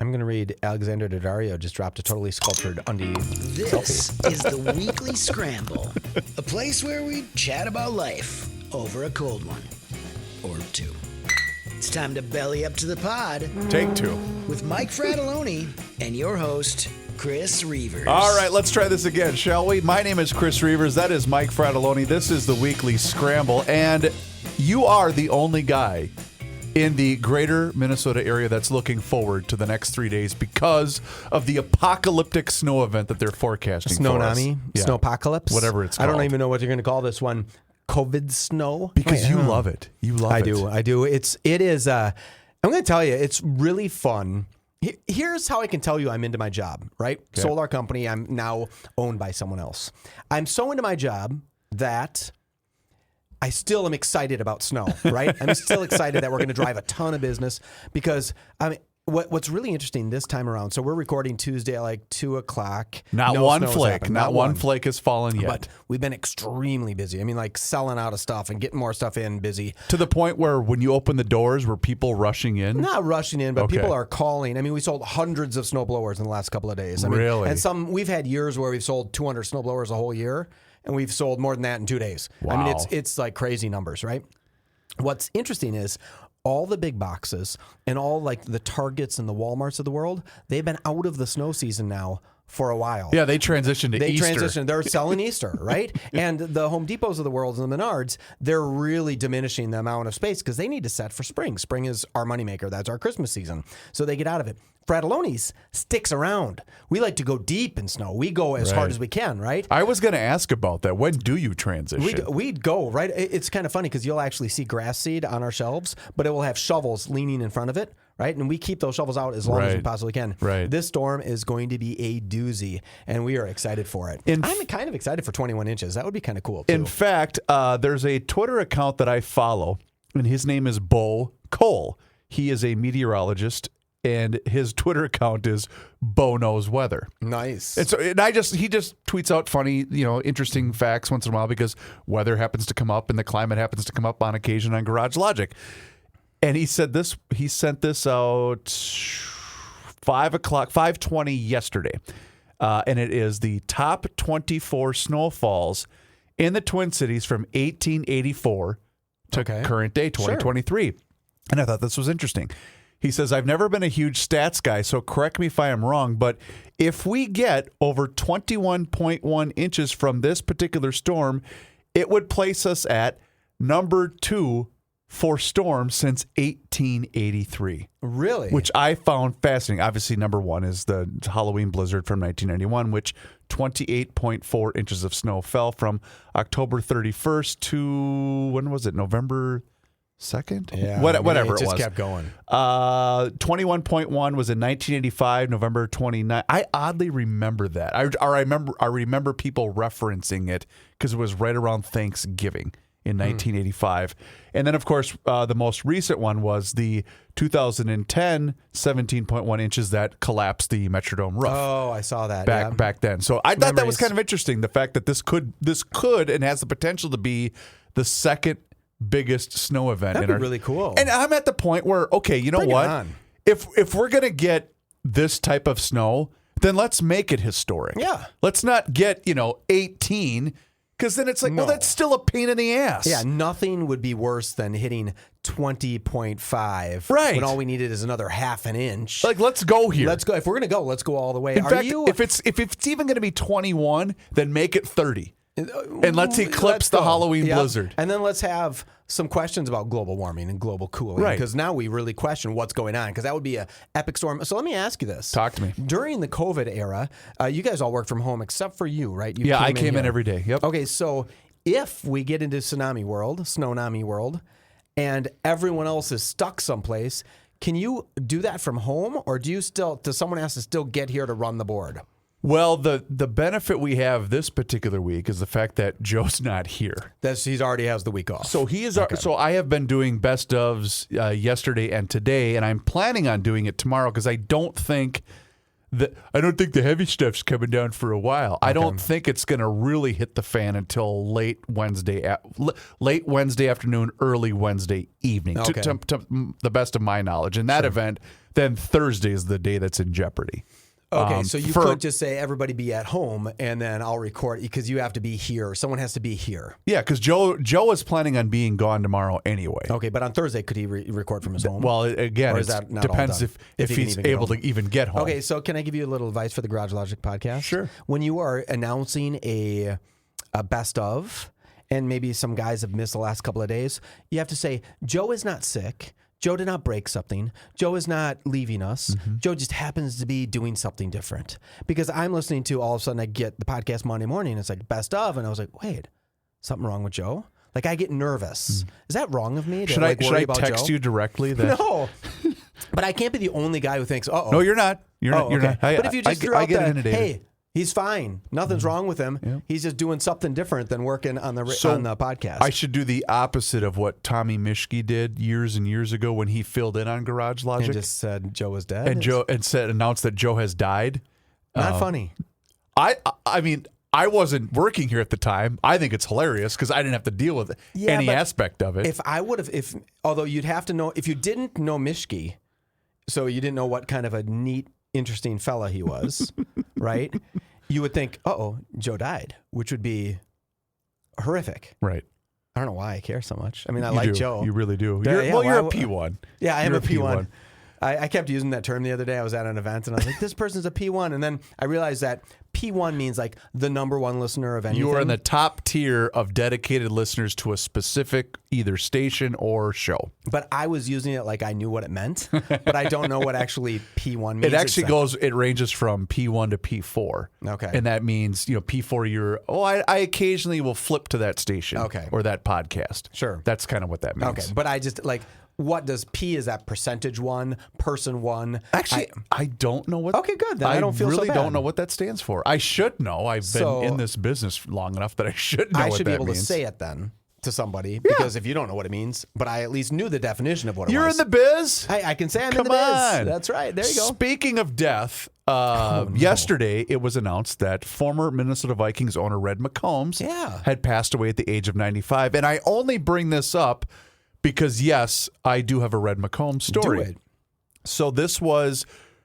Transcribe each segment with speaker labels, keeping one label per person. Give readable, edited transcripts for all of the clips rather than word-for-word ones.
Speaker 1: I'm going to read Alexander Daddario just dropped a totally sculptured undie
Speaker 2: This
Speaker 1: selfie.
Speaker 2: is the Weekly Scramble, a place where we chat about life over a cold one or two. It's time to belly up to the pod
Speaker 3: Take two.
Speaker 2: with Mike Fratelloni and your host, Chris Reavers.
Speaker 3: All right, let's try this again, shall we? My name is Chris Reavers. That is Mike Fratelloni. This is the Weekly Scramble, and you are the only guy in the greater Minnesota area that's looking forward to the next 3 days because of the apocalyptic snow event that they're forecasting for us.
Speaker 1: Snownomi,
Speaker 3: Yeah.
Speaker 1: Snowpocalypse.
Speaker 3: Whatever it's
Speaker 1: I don't
Speaker 3: called.
Speaker 1: even know what you're going to call this one. COVID snow?
Speaker 3: Because
Speaker 1: Wait, I
Speaker 3: you
Speaker 1: don't know.
Speaker 3: love it. You love it.
Speaker 1: I do. It is, I'm going to tell you, it's really fun. Here's how I can tell you I'm into my job, right?
Speaker 3: Okay.
Speaker 1: Sold our company. I'm now owned by someone else. I'm so into my job that I still am excited about snow, right? I'm still excited that we're going to drive a ton of business because, I mean, what's really interesting this time around, so we're recording Tuesday at like 2 o'clock.
Speaker 3: Not
Speaker 1: No
Speaker 3: one
Speaker 1: snow's
Speaker 3: flake.
Speaker 1: happened.
Speaker 3: Not one flake has fallen yet.
Speaker 1: But we've been extremely busy. I mean, like selling out of stuff and getting more stuff in busy.
Speaker 3: To the point where when you open the doors, were people rushing in?
Speaker 1: Not rushing in, but
Speaker 3: Okay.
Speaker 1: people are calling. I mean, we sold hundreds of snowblowers in the last couple of days. I mean,
Speaker 3: Really?
Speaker 1: and we've had years where we've sold 200 snowblowers a whole year, and we've sold more than that in 2 days. I mean,
Speaker 3: Wow.
Speaker 1: it's like crazy numbers, right? What's interesting is all the big boxes and all like the Targets and the Walmarts of the world, they've been out of the snow season now for a while.
Speaker 3: Yeah, they transitioned to Easter.
Speaker 1: Transitioned. They're selling Easter, right? And the Home Depots of the world and the Menards, they're really diminishing the amount of space because they need to set for spring. Spring is our moneymaker. That's our Christmas season. So they get out of it. Fratelloni's sticks around. We like to go deep in snow. We go as hard as we can, right?
Speaker 3: I was going to ask about that. When do you transition?
Speaker 1: We'd go, right? It's kind of funny because you'll actually see grass seed on our shelves, but it will have shovels leaning in front of it, right? And we keep those shovels out as long as we
Speaker 3: Right.
Speaker 1: possibly can.
Speaker 3: Right.
Speaker 1: This storm is going to be a doozy, and we are excited for it. I'm kind of excited for 21 inches. That would be kind of cool, too.
Speaker 3: In fact, there's a Twitter account that I follow, and his name is Bo Cole. He is a meteorologist, and his Twitter account is Bo Knows Weather.
Speaker 1: Nice.
Speaker 3: And so, he just tweets out funny, interesting facts once in a while because weather happens to come up and the climate happens to come up on occasion on Garage Logic. And he said this. He sent this out 5:20 yesterday, and it is the top 24 snowfalls in the Twin Cities from 1884 to current day 2023. And I thought this was interesting. He says, I've never been a huge stats guy, so correct me if I am wrong, but if we get over 21.1 inches from this particular storm, it would place us at number 2 for storms since 1883.
Speaker 1: Really?
Speaker 3: Which I found fascinating. Obviously, number 1 is the Halloween blizzard from 1991, which 28.4 inches of snow fell from October 31st to, when was it, November 2nd?
Speaker 1: Yeah,
Speaker 3: Whatever it
Speaker 1: just
Speaker 3: was.
Speaker 1: kept going.
Speaker 3: 21.1 was in 1985, November 29. I oddly remember that. I remember people referencing it because it was right around Thanksgiving in 1985. And then, of course, the most recent one was the 2010 17.1 inches that collapsed the Metrodome roof.
Speaker 1: Oh, I saw that.
Speaker 3: Back then. So I thought that was
Speaker 1: Memories.
Speaker 3: kind of interesting, the fact that this could and has the potential to be the second biggest snow event.
Speaker 1: That'd be really cool.
Speaker 3: And I'm at the point where, okay, you know
Speaker 1: Bring it
Speaker 3: what?
Speaker 1: on.
Speaker 3: If we're going to get this type of snow, then let's make it historic.
Speaker 1: Yeah.
Speaker 3: Let's not get, 18, because then it's like, well,
Speaker 1: No.
Speaker 3: that's still a pain in the ass.
Speaker 1: Yeah, nothing would be worse than hitting 20.5.
Speaker 3: Right.
Speaker 1: When all we needed is another half an inch.
Speaker 3: Like, let's go here.
Speaker 1: Let's go. If we're going to go, let's go all the way.
Speaker 3: In fact, if it's even going to be 21, then make it 30. And let's eclipse the
Speaker 1: go.
Speaker 3: Halloween
Speaker 1: Yep.
Speaker 3: blizzard.
Speaker 1: And then let's have some questions about global warming and global cooling.
Speaker 3: Right.
Speaker 1: Because now we really question what's going on, because that would be an epic storm. So let me ask you this.
Speaker 3: Talk to me.
Speaker 1: During the COVID era, you guys all worked from home except for you, right? You
Speaker 3: I came in
Speaker 1: here.
Speaker 3: every day. Yep.
Speaker 1: Okay, so if we get into Tsunami World, Snownami World, and everyone else is stuck someplace, can you do that from home, or does someone has to still get here to run the board?
Speaker 3: Well, the benefit we have this particular week is the fact that Joe's not here.
Speaker 1: He already has the week off.
Speaker 3: So he is. So I have been doing best ofs yesterday and today, and I'm planning on doing it tomorrow because I don't think I don't think the heavy stuff's coming down for a while. I don't think it's going to really hit the fan until late Wednesday afternoon, early Wednesday evening, to the best of my knowledge. In that event, then Thursday is the day that's in jeopardy.
Speaker 1: Okay, so you could just say everybody be at home, and then I'll record because you have to be here. Someone has to be here.
Speaker 3: Yeah, because Joe is planning on being gone tomorrow anyway.
Speaker 1: Okay, but on Thursday, could he record from his home?
Speaker 3: Well, again, it depends if he's able to even get home.
Speaker 1: Okay, so can I give you a little advice for the Garage Logic podcast?
Speaker 3: Sure.
Speaker 1: When you are announcing a best of, and maybe some guys have missed the last couple of days, you have to say, Joe is not sick. Joe did not break something. Joe is not leaving us. Mm-hmm. Joe just happens to be doing something different. Because I'm listening to, all of a sudden, I get the podcast Monday morning, and it's like, best of, and I was like, wait, something wrong with Joe? Like, I get nervous. Is that wrong of me to
Speaker 3: should
Speaker 1: worry
Speaker 3: I
Speaker 1: about
Speaker 3: text
Speaker 1: Joe?
Speaker 3: you directly? That...
Speaker 1: No. But I can't be the only guy who thinks, uh-oh.
Speaker 3: No, you're not. You're not.
Speaker 1: But if you just threw out that,
Speaker 3: hey,
Speaker 1: hey, he's fine. Nothing's wrong with him. Yep. He's just doing something different than working on the podcast.
Speaker 3: I should do the opposite of what Tommy Mischke did years and years ago when he filled in on Garage Logic.
Speaker 1: And just said Joe was dead.
Speaker 3: And announced that Joe has died.
Speaker 1: Not funny.
Speaker 3: I mean, I wasn't working here at the time. I think it's hilarious because I didn't have to deal with any aspect of it.
Speaker 1: If I would have, although you'd have to know, if you didn't know Mischke, so you didn't know what kind of a neat, interesting fella he was, right? You would think, Joe died, which would be horrific.
Speaker 3: Right.
Speaker 1: I don't know why I care so much. I mean, I like Joe.
Speaker 3: You really do.
Speaker 1: You're
Speaker 3: a P1.
Speaker 1: Yeah, I am a P1. I kept using that term the other day. I was at an event, and I was like, this person's a P1. And then I realized that P1 means like the number one listener of anything.
Speaker 3: You are in the top tier of dedicated listeners to a specific either station or show.
Speaker 1: But I was using it like I knew what it meant, but I don't know what actually P1 means.
Speaker 3: It actually it ranges from P1 to P4.
Speaker 1: Okay.
Speaker 3: And that means, P4, I occasionally will flip to that station.
Speaker 1: Okay.
Speaker 3: Or that podcast.
Speaker 1: Sure.
Speaker 3: That's kind of what that means.
Speaker 1: Okay. But I just what does P, is that percentage one, person one?
Speaker 3: Actually, I don't know what.
Speaker 1: Okay, good. Then I don't feel
Speaker 3: really
Speaker 1: so bad.
Speaker 3: don't know what that stands for. I should know. I've been in this business long enough that I should know what that means.
Speaker 1: I should be able to say it then to somebody because if you don't know what it means, but I at least knew the definition of what it was.
Speaker 3: You're in the biz.
Speaker 1: I can say I'm in the biz.
Speaker 3: On.
Speaker 1: That's right. There you go.
Speaker 3: Speaking of death, yesterday it was announced that former Minnesota Vikings owner Red McCombs had passed away at the age of 95. And I only bring this up because, yes, I do have a Red McCombs story.
Speaker 1: Do it.
Speaker 3: So this was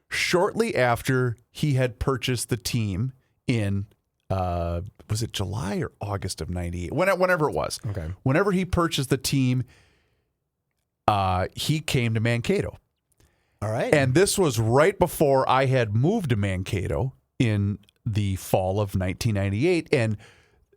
Speaker 3: shortly after he had purchased the team in, was it July or August of 98? Whenever it was.
Speaker 1: Okay.
Speaker 3: Whenever he purchased the team, he came to Mankato.
Speaker 1: All right.
Speaker 3: And this was right before I had moved to Mankato in the fall of 1998. And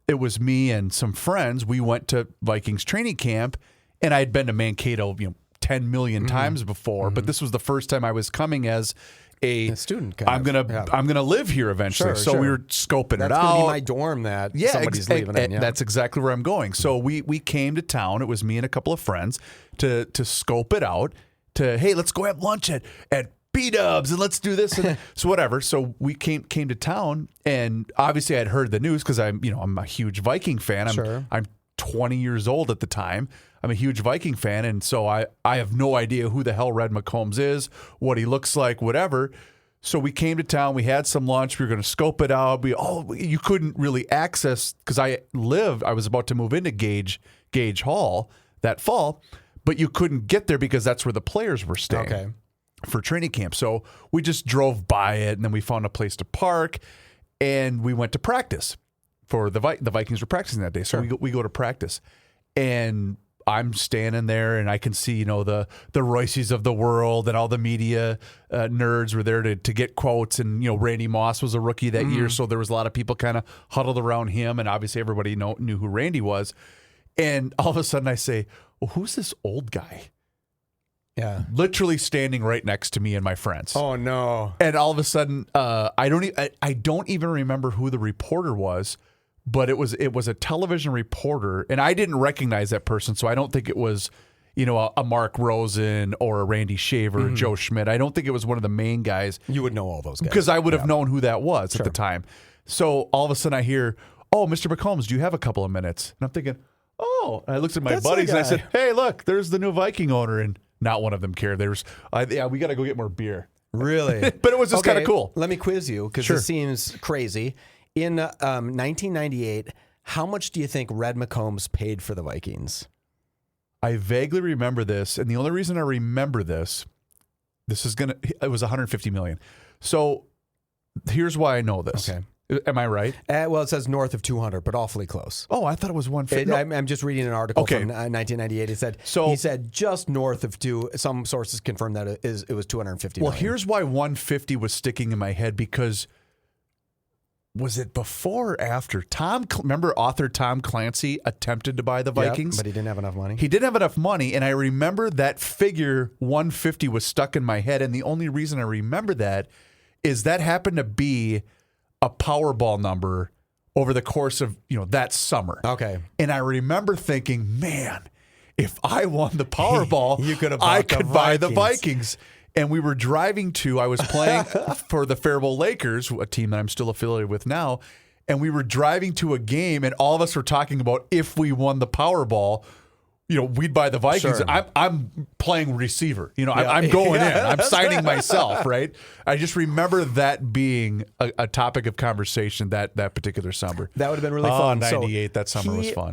Speaker 3: it was me and some friends. We went to Vikings training camp. And I had been to Mankato, 10 million times before, but this was the first time I was coming as a
Speaker 1: student.
Speaker 3: I'm gonna live here eventually. So we were scoping it out.
Speaker 1: That's gonna be my dorm that somebody's leaving in. Yeah.
Speaker 3: That's exactly where I'm going. So we came to town. It was me and a couple of friends to scope it out. Hey, let's go have lunch at B-dubs and let's do this. And so whatever. So we came to town, and obviously I had heard the news because I'm a huge Viking fan. I'm 20 years old at the time. I'm a huge Viking fan, and so I have no idea who the hell Red McCombs is, what he looks like, whatever. So we came to town. We had some lunch. We were going to scope it out. You couldn't really access because I was about to move into Gage Hall that fall, but you couldn't get there because that's where the players were staying for training camp. So we just drove by it, and then we found a place to park, and we went to practice. For the Vikings were practicing that day, so we go to practice, and I'm standing there, and I can see the Royces of the world and all the media nerds were there to get quotes, and Randy Moss was a rookie that year, so there was a lot of people kind of huddled around him, and obviously everybody knew who Randy was, and all of a sudden I say, well, who's this old guy?
Speaker 1: Yeah,
Speaker 3: literally standing right next to me and my friends.
Speaker 1: Oh no!
Speaker 3: And all of a sudden, I don't even remember who the reporter was. But it was a television reporter, and I didn't recognize that person, so I don't think it was, a Mark Rosen or a Randy Shaver or Joe Schmidt. I don't think it was one of the main guys.
Speaker 1: You would know all those guys.
Speaker 3: Because I would have known who that was at the time. So all of a sudden I hear, oh, Mr. McCombs, do you have a couple of minutes? And I'm thinking, oh. And I looked at my buddies and I said, hey, look, there's the new Viking owner. And not one of them cared. We got to go get more beer.
Speaker 1: Really?
Speaker 3: But it was just kind of cool.
Speaker 1: Let me quiz you because
Speaker 3: Sure.
Speaker 1: this seems crazy. In 1998, how much do you think Red McCombs paid for the Vikings?
Speaker 3: I vaguely remember this, and the only reason I remember this it was $150 million. So here's why I know this.
Speaker 1: Okay.
Speaker 3: Am I right?
Speaker 1: Well, it says north of 200, but awfully close.
Speaker 3: Oh, I thought it was 150. No.
Speaker 1: I'm just reading an article
Speaker 3: Okay.
Speaker 1: from 1998. He said just north of 2. Some sources confirmed that it was 250
Speaker 3: Well,
Speaker 1: million.
Speaker 3: here's why 150 was sticking in my head, because was it before or after? Remember author Tom Clancy attempted to buy the Vikings?
Speaker 1: But he didn't have enough money.
Speaker 3: He didn't have enough money, and I remember that figure 150 was stuck in my head, and the only reason I remember that is that happened to be a Powerball number over the course of that summer.
Speaker 1: Okay.
Speaker 3: And I remember thinking, man, if I won the Powerball,
Speaker 1: You could have
Speaker 3: I
Speaker 1: bought the
Speaker 3: could buy the
Speaker 1: Vikings.
Speaker 3: Vikings. And we were driving I was playing for the Faribault Lakers, a team that I'm still affiliated with now, and we were driving to a game, and all of us were talking about if we won the Powerball, we'd buy the Vikings.
Speaker 1: Sure.
Speaker 3: I'm playing receiver. I'm going in. I'm signing myself, right? I just remember that being a topic of conversation that particular summer.
Speaker 1: That would have been really fun.
Speaker 3: 98, that summer was fun.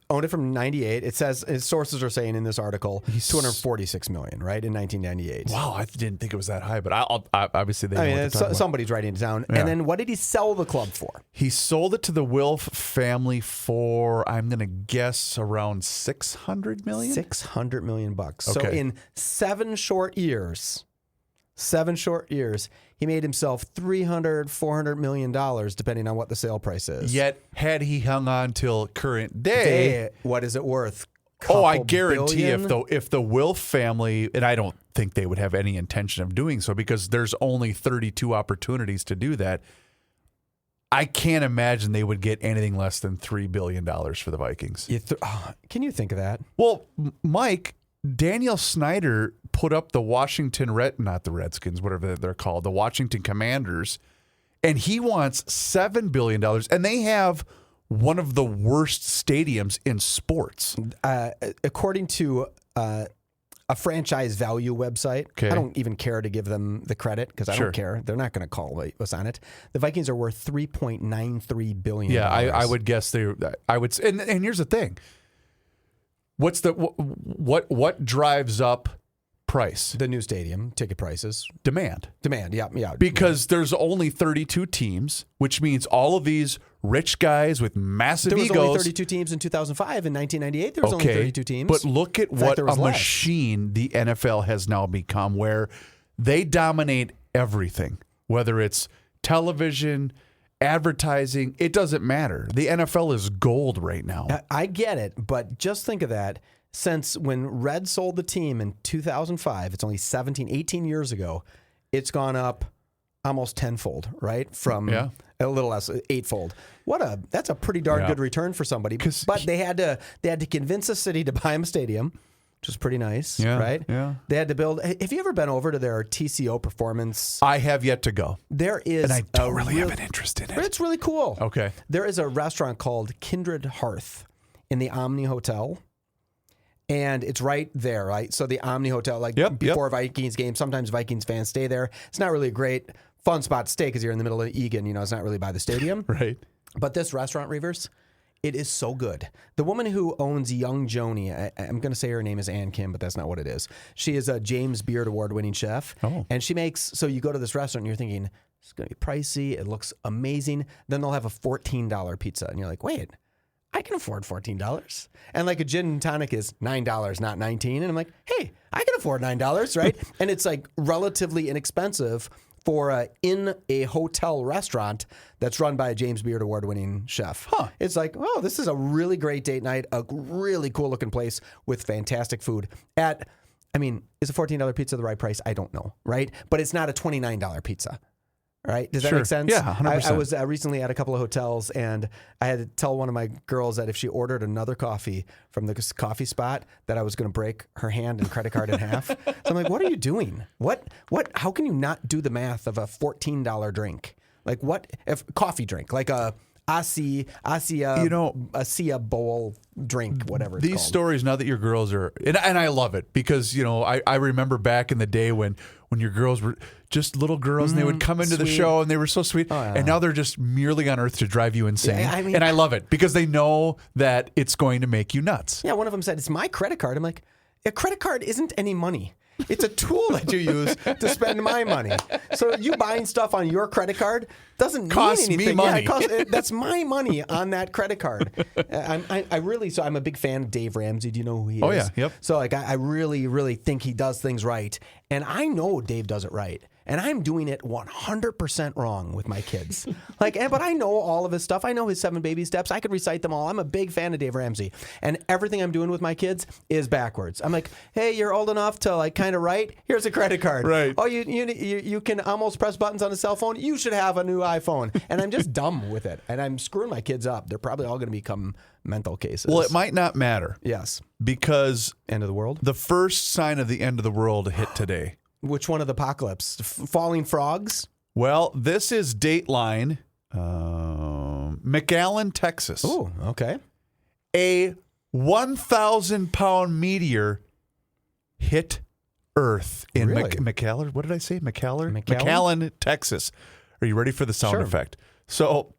Speaker 1: Owned it from 98. It says, his sources are saying in this article, 246 million, right, in 1998.
Speaker 3: Wow, I didn't think it was that high, but obviously they know what they're talking about.
Speaker 1: Somebody's writing it down.
Speaker 3: Yeah.
Speaker 1: And then what did he sell the club for?
Speaker 3: He sold it to the Wilf family for, I'm going to guess, around $600 million.
Speaker 1: $600 million bucks. So
Speaker 3: Okay.
Speaker 1: in 7 short years, he made himself $300-400 million, depending on what the sale price is.
Speaker 3: Yet, had he hung on till current day,
Speaker 1: What is it worth?
Speaker 3: I
Speaker 1: Couple
Speaker 3: guarantee
Speaker 1: billion?
Speaker 3: if the Wilf family, and I don't think they would have any intention of doing so because there's only 32 opportunities to do that, I can't imagine they would get anything less than $3 billion for the Vikings.
Speaker 1: Can you think of that?
Speaker 3: Well, Mike, Daniel Snyder put up the not the Redskins, whatever they're called, the Washington Commanders, and he wants $7 billion, and they have one of the worst stadiums in sports.
Speaker 1: According to a franchise value website,
Speaker 3: Okay.
Speaker 1: I don't even care to give them the credit because I
Speaker 3: Sure.
Speaker 1: don't care. They're not going to call us on it. The Vikings are worth $3.93 billion.
Speaker 3: Yeah, I would guess I would, and here's the thing. What's what drives up price?
Speaker 1: The new stadium, ticket prices,
Speaker 3: Demand.
Speaker 1: yeah.
Speaker 3: Because there's only 32 teams, which means all of these rich guys with massive
Speaker 1: There was
Speaker 3: egos.
Speaker 1: only 32 teams in 2005. In 1998, there was only 32 teams.
Speaker 3: But look at
Speaker 1: In fact,
Speaker 3: what
Speaker 1: there
Speaker 3: a
Speaker 1: was less.
Speaker 3: machine the NFL has now become, where they dominate everything, whether it's television, advertising, it doesn't matter. The NFL is gold right now.
Speaker 1: I get it, but just think of that. Since when Red sold the team in 2005, it's only 18 years ago, it's gone up almost tenfold, right? From a little less, eightfold. That's a pretty darn good return for somebody. But they had to convince a city to buy him a stadium, which was pretty nice, right?
Speaker 3: Yeah.
Speaker 1: They had to build. Have you ever been over to their TCO Performance?
Speaker 3: I have yet to go.
Speaker 1: There is,
Speaker 3: And I don't really have an interest in it.
Speaker 1: It's really cool.
Speaker 3: Okay.
Speaker 1: There is a restaurant called Kindred Hearth in the Omni Hotel. And it's right there, right? So the Omni Hotel, before a Vikings game, sometimes Vikings fans stay there. It's not really a great, fun spot to stay because you're in the middle of Egan. It's not really by the stadium.
Speaker 3: Right.
Speaker 1: But this restaurant, Reavers, it is so good. The woman who owns Young Joni, I'm going to say her name is Ann Kim, but that's not what it is. She is a James Beard Award-winning chef.
Speaker 3: Oh.
Speaker 1: And she makes, so you go to this restaurant and you're thinking, it's going to be pricey. It looks amazing. Then they'll have a $14 pizza. And you're like, wait, I can afford $14. And like a gin and tonic is $9, not $19. And I'm like, hey, I can afford $9, right? And it's like relatively inexpensive for in a hotel restaurant that's run by a James Beard Award-winning chef. It's like, oh, this is a really great date night, a really cool-looking place with fantastic food. Is a $14 pizza the right price? I don't know, right? But it's not a $29 pizza. Right? Does that
Speaker 3: Sure.
Speaker 1: make sense?
Speaker 3: Yeah, 100%.
Speaker 1: I was recently at a couple of hotels, and I had to tell one of my girls that if she ordered another coffee from the coffee spot, that I was going to break her hand and credit card in half. So I'm like, what are you doing? What? How can you not do the math of a $14 drink? Like what? If coffee drink, like a I see a bowl drink, whatever it's
Speaker 3: These
Speaker 1: called.
Speaker 3: stories, now that your girls are, and I love it because, I remember back in the day when your girls were just little girls and they would come into the
Speaker 1: sweet.
Speaker 3: show and they were so sweet.
Speaker 1: Oh, yeah.
Speaker 3: And now they're just merely on earth to drive you insane.
Speaker 1: Yeah, I mean-
Speaker 3: and I love it because they know that it's going to make you nuts.
Speaker 1: Yeah, one of them said, it's my credit card. I'm like, a credit card isn't any money. It's a tool that you use to spend my money. So you buying stuff on your credit card doesn't
Speaker 3: Costs
Speaker 1: mean
Speaker 3: me
Speaker 1: anything.
Speaker 3: money.
Speaker 1: Yeah, that's my money on that credit card. I'm a big fan of Dave Ramsey. Do you know who he is?
Speaker 3: Oh, yeah. Yep.
Speaker 1: So I really, really think he does things right. And I know Dave does it right. And I'm doing it 100% wrong with my kids. But I know all of his stuff. I know his 7 baby steps. I could recite them all. I'm a big fan of Dave Ramsey. And everything I'm doing with my kids is backwards. I'm like, hey, you're old enough to kind of write? Here's a credit card.
Speaker 3: Right.
Speaker 1: Oh, you can almost press buttons on a cell phone? You should have a new iPhone. And I'm just dumb with it. And I'm screwing my kids up. They're probably all going to become mental cases.
Speaker 3: Well, it might not matter
Speaker 1: Yes.
Speaker 3: because
Speaker 1: End of the world?
Speaker 3: the first sign of the end of the world hit today.
Speaker 1: Which one of the apocalypse? Falling frogs?
Speaker 3: Well, this is Dateline, McAllen, Texas.
Speaker 1: Oh, okay.
Speaker 3: A 1,000-pound meteor hit Earth in
Speaker 1: Really?
Speaker 3: McAllen. What did I say?
Speaker 1: McAllen?
Speaker 3: McAllen, Texas. Are you ready for the sound
Speaker 1: Sure.
Speaker 3: effect? So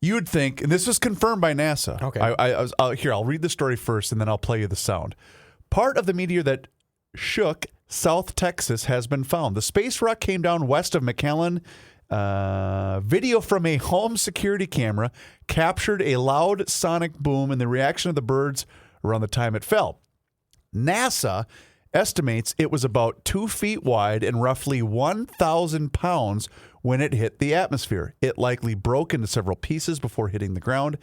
Speaker 3: you would think, and this was confirmed by NASA.
Speaker 1: Okay.
Speaker 3: Here, I'll read the story first, and then I'll play you the sound. Part of the meteor that shook South Texas has been found. The space rock came down west of McAllen. Video from a home security camera captured a loud sonic boom and the reaction of the birds around the time it fell. NASA estimates it was about 2 feet wide and roughly 1,000 pounds when it hit the atmosphere. It likely broke into several pieces before hitting the ground.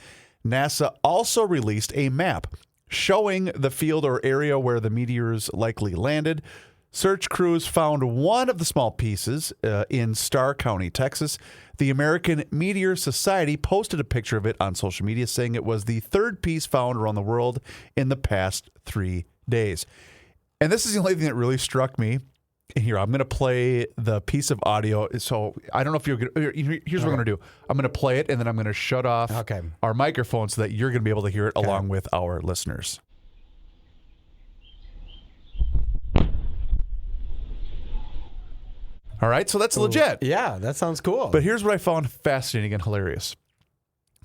Speaker 3: NASA also released a map showing the field or area where the meteors likely landed. Search crews found one of the small pieces in Starr County, Texas. The American Meteor Society posted a picture of it on social media, saying it was the 3rd piece found around the world in the past 3 days. And this is the only thing that really struck me. Here, I'm going to play the piece of audio. So I don't know if you're going to... Here's what I'm going to do. I'm going to play it, and then I'm going to shut off our microphone so that you're going to be able to hear it along with our listeners. All right, so that's legit.
Speaker 1: Yeah, that sounds cool.
Speaker 3: But here's what I found fascinating and hilarious.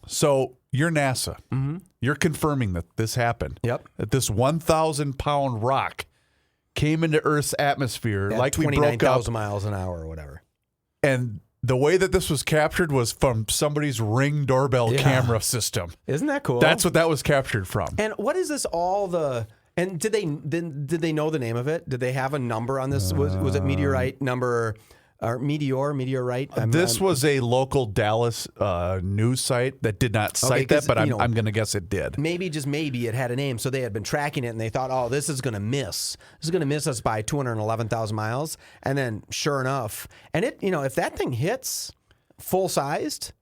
Speaker 3: So you're NASA. Mm-hmm. You're confirming that this happened.
Speaker 1: Yep.
Speaker 3: That this 1,000-pound rock came into Earth's atmosphere,
Speaker 1: at
Speaker 3: likely broke up.
Speaker 1: 29,000 miles an hour or whatever.
Speaker 3: And the way that this was captured was from somebody's Ring doorbell camera system.
Speaker 1: Isn't that cool?
Speaker 3: That's what that was captured from.
Speaker 1: And what is this all the... And did they know the name of it? Did they have a number on this? Was it meteorite number or meteorite?
Speaker 3: This was a local Dallas news site that did not cite that, but I'm going to guess it did.
Speaker 1: Maybe, just maybe, it had a name. So they had been tracking it, and they thought, oh, this is going to miss. This is going to miss us by 211,000 miles. And then, sure enough, and it, if that thing hits full sized,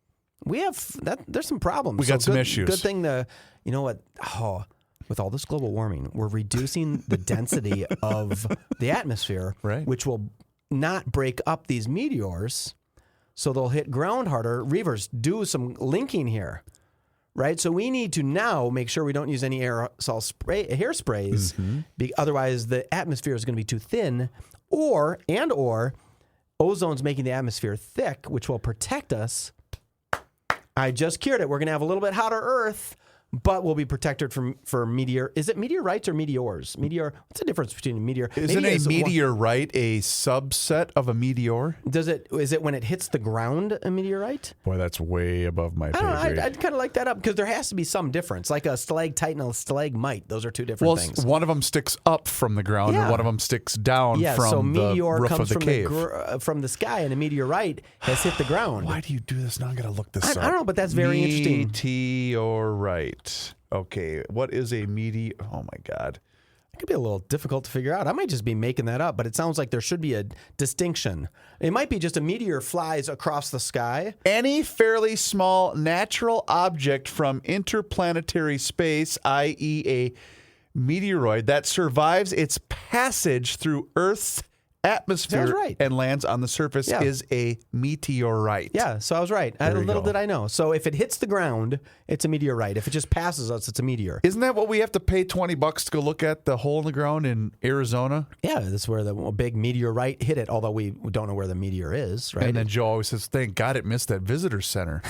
Speaker 1: we have that. There's some problems.
Speaker 3: We got some issues.
Speaker 1: Good thing with all this global warming, we're reducing the density of the atmosphere,
Speaker 3: right,
Speaker 1: which will not break up these meteors, so they'll hit ground harder. Reavers, do some linking here, right? So we need to now make sure we don't use any aerosol hairsprays, otherwise the atmosphere is going to be too thin, or ozone's making the atmosphere thick, which will protect us. I just cured it. We're going to have a little bit hotter Earth, but we'll be protected for meteor. Is it meteorites or meteors? What's the difference between a meteor?
Speaker 3: Isn't a meteorite a subset of a meteor?
Speaker 1: Is it when it hits the ground a meteorite?
Speaker 3: Boy, that's way above my pay grade.
Speaker 1: I'd kind of like that up because there has to be some difference, like a stalactite and a stalagmite. Those are two different things.
Speaker 3: One of them sticks up from the ground, and one of them sticks down from the roof of the cave.
Speaker 1: From the sky, and a meteorite has hit the ground.
Speaker 3: Why do you do this now? I'm going to look this up.
Speaker 1: I don't know, but that's very interesting.
Speaker 3: Meteorite. Okay, what is a meteor? Oh my God.
Speaker 1: It could be a little difficult to figure out. I might just be making that up, but it sounds like there should be a distinction. It might be just a meteor flies across the sky.
Speaker 3: Any fairly small natural object from interplanetary space, i.e. a meteoroid, that survives its passage through Earth's atmosphere
Speaker 1: Sounds right.
Speaker 3: and lands on the surface is a meteorite.
Speaker 1: Yeah, so I was right. Little did I know. So if it hits the ground, it's a meteorite. If it just passes us, it's a meteor.
Speaker 3: Isn't that what we have to pay $20 to go look at, the hole in the ground in Arizona?
Speaker 1: Yeah, that's where the big meteorite hit it, although we don't know where the meteor is, right?
Speaker 3: And then Joe always says, thank God it missed that visitor center.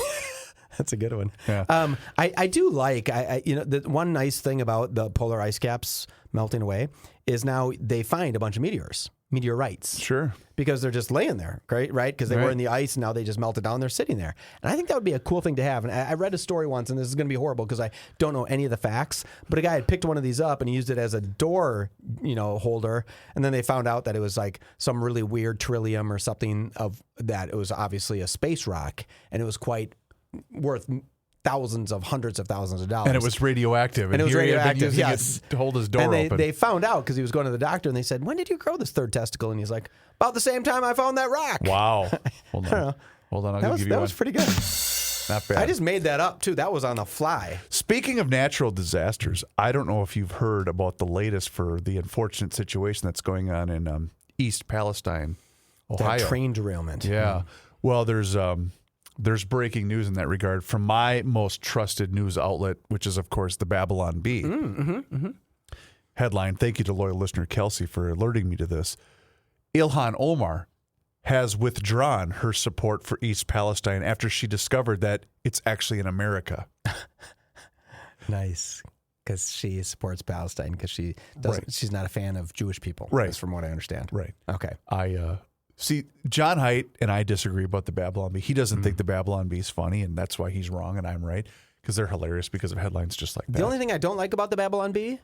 Speaker 1: That's a good one.
Speaker 3: Yeah.
Speaker 1: I do like, the one nice thing about the polar ice caps melting away is now they find a bunch of meteorites.
Speaker 3: Sure.
Speaker 1: Because they're just laying there, right? Because they were in the ice and now they just melted down. They're sitting there. And I think that would be a cool thing to have. And I read a story once, and this is going to be horrible because I don't know any of the facts, but a guy had picked one of these up and he used it as a door, holder. And then they found out that it was like some really weird trillium or something of that. It was obviously a space rock, and it was quite worth hundreds of thousands of dollars.
Speaker 3: And it was radioactive.
Speaker 1: And it was radioactive,
Speaker 3: He had been
Speaker 1: yes.
Speaker 3: using it to hold his door
Speaker 1: and
Speaker 3: open.
Speaker 1: they found out because he was going to the doctor, and they said, when did you grow this third testicle? And he's like, about the same time I found that rock.
Speaker 3: Wow. Hold on. I'll give you
Speaker 1: That
Speaker 3: one.
Speaker 1: was pretty good.
Speaker 3: Not bad.
Speaker 1: I just made that up, too. That was on the fly.
Speaker 3: Speaking of natural disasters, I don't know if you've heard about the latest for the unfortunate situation that's going on in East Palestine, Ohio.
Speaker 1: That train derailment.
Speaker 3: Yeah. Well, there's breaking news in that regard from my most trusted news outlet, which is, of course, the Babylon Bee. Headline, thank you to loyal listener Kelsey for alerting me to this. Ilhan Omar has withdrawn her support for East Palestine after she discovered that it's actually in America.
Speaker 1: Nice. Because she supports Palestine because she doesn't. She's not a fan of Jewish people.
Speaker 3: Right.
Speaker 1: That's from what I understand.
Speaker 3: Right.
Speaker 1: Okay.
Speaker 3: See, John Haidt and I disagree about the Babylon Bee. He doesn't think the Babylon Bee is funny, and that's why he's wrong and I'm right, because they're hilarious because of headlines just like that.
Speaker 1: The only thing I don't like about the Babylon Bee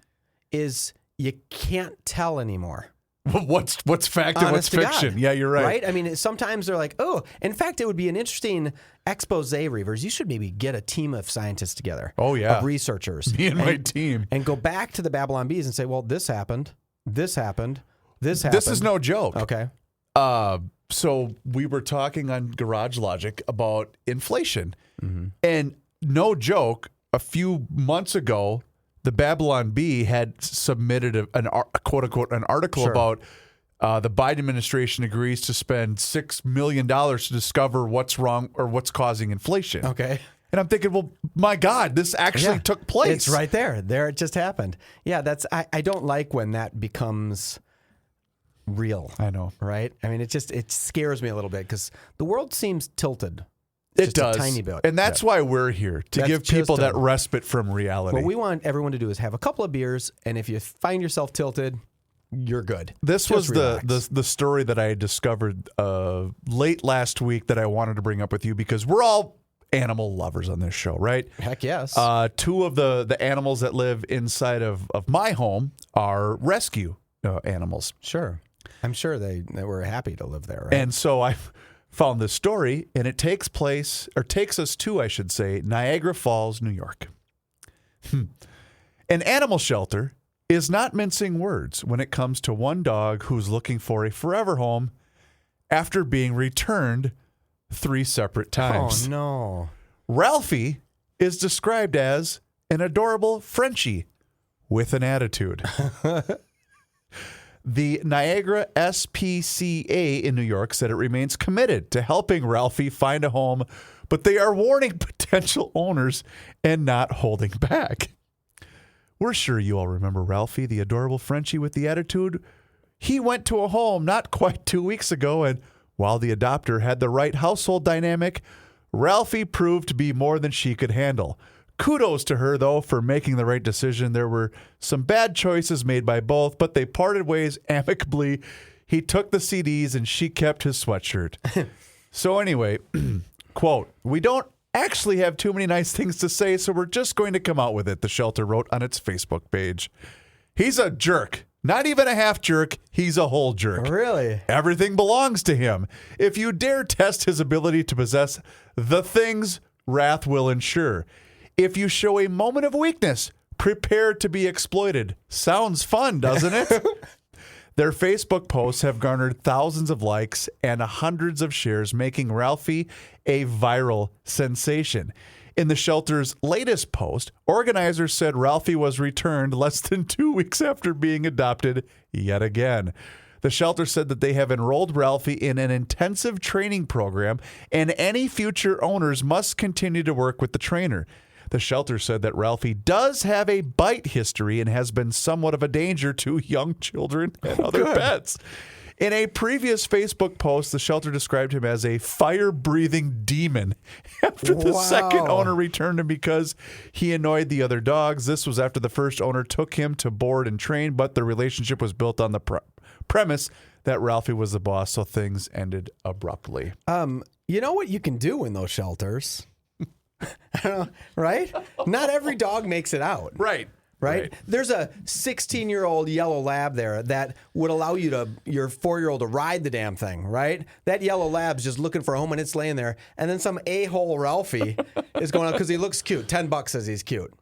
Speaker 1: is you can't tell anymore.
Speaker 3: What's fact and what's
Speaker 1: Honest to
Speaker 3: fiction?
Speaker 1: God.
Speaker 3: Yeah, you're right.
Speaker 1: Right? I mean, sometimes they're like, oh, in fact, it would be an interesting expose, Reavers. You should maybe get a team of scientists together.
Speaker 3: Oh, yeah.
Speaker 1: Of researchers.
Speaker 3: Me and my team.
Speaker 1: And go back to the Babylon Bees and say, well, this happened. This happened. This happened.
Speaker 3: This is no joke.
Speaker 1: Okay.
Speaker 3: So we were talking on Garage Logic about inflation. And no joke, a few months ago, the Babylon Bee had submitted an quote-unquote an article about the Biden administration agrees to spend $6 million to discover what's wrong or what's causing inflation.
Speaker 1: Okay.
Speaker 3: And I'm thinking, well, my God, this actually took place.
Speaker 1: It's right there. There it just happened. Yeah, I don't like when that becomes real.
Speaker 3: I know.
Speaker 1: Right? I mean, it scares me a little bit because the world seems tilted.
Speaker 3: It
Speaker 1: Just
Speaker 3: does.
Speaker 1: a tiny bit.
Speaker 3: And that's why we're here, to
Speaker 1: That's
Speaker 3: give people
Speaker 1: just
Speaker 3: that respite from reality.
Speaker 1: What we want everyone to do is have a couple of beers, and if you find yourself tilted, you're good.
Speaker 3: This
Speaker 1: Just
Speaker 3: was
Speaker 1: relax.
Speaker 3: the story that I discovered late last week that I wanted to bring up with you because we're all animal lovers on this show, right?
Speaker 1: Heck yes.
Speaker 3: Two of the animals that live inside of my home are rescue animals.
Speaker 1: Sure. I'm sure they were happy to live there, right?
Speaker 3: And so I found this story, and it takes us to, I should say, Niagara Falls, New York. An animal shelter is not mincing words when it comes to one dog who's looking for a forever home after being returned 3 separate times.
Speaker 1: Oh, no.
Speaker 3: Ralphie is described as an adorable Frenchie with an attitude. The Niagara SPCA in New York said it remains committed to helping Ralphie find a home, but they are warning potential owners and not holding back. We're sure you all remember Ralphie, the adorable Frenchie with the attitude. He went to a home not quite 2 weeks ago, and while the adopter had the right household dynamic, Ralphie proved to be more than she could handle. Kudos to her, though, for making the right decision. There were some bad choices made by both, but they parted ways amicably. He took the CDs and she kept his sweatshirt. So anyway, quote, "We don't actually have too many nice things to say, so we're just going to come out with it," the shelter wrote on its Facebook page. He's a jerk. Not even a half jerk. He's a whole jerk.
Speaker 1: Really?
Speaker 3: Everything belongs to him. If you dare test his ability to possess the things, wrath will ensure. If you show a moment of weakness, prepare to be exploited. Sounds fun, doesn't it? Their Facebook posts have garnered thousands of likes and hundreds of shares, making Ralphie a viral sensation. In the shelter's latest post, organizers said Ralphie was returned less than 2 weeks after being adopted yet again. The shelter said that they have enrolled Ralphie in an intensive training program, and any future owners must continue to work with the trainer. The shelter said that Ralphie does have a bite history and has been somewhat of a danger to young children and other pets. In a previous Facebook post, the shelter described him as a fire-breathing demon after the second owner returned him because he annoyed the other dogs. This was after the first owner took him to board and train, but the relationship was built on the premise that Ralphie was the boss, so things ended abruptly.
Speaker 1: You know what you can do in those shelters? Right? Not every dog makes it out.
Speaker 3: Right.
Speaker 1: There's a 16-year-old yellow lab there that would allow your 4-year-old to ride the damn thing, right? That yellow lab's just looking for a home and it's laying there. And then some a-hole Ralphie is going out because he looks cute. $10 says he's cute.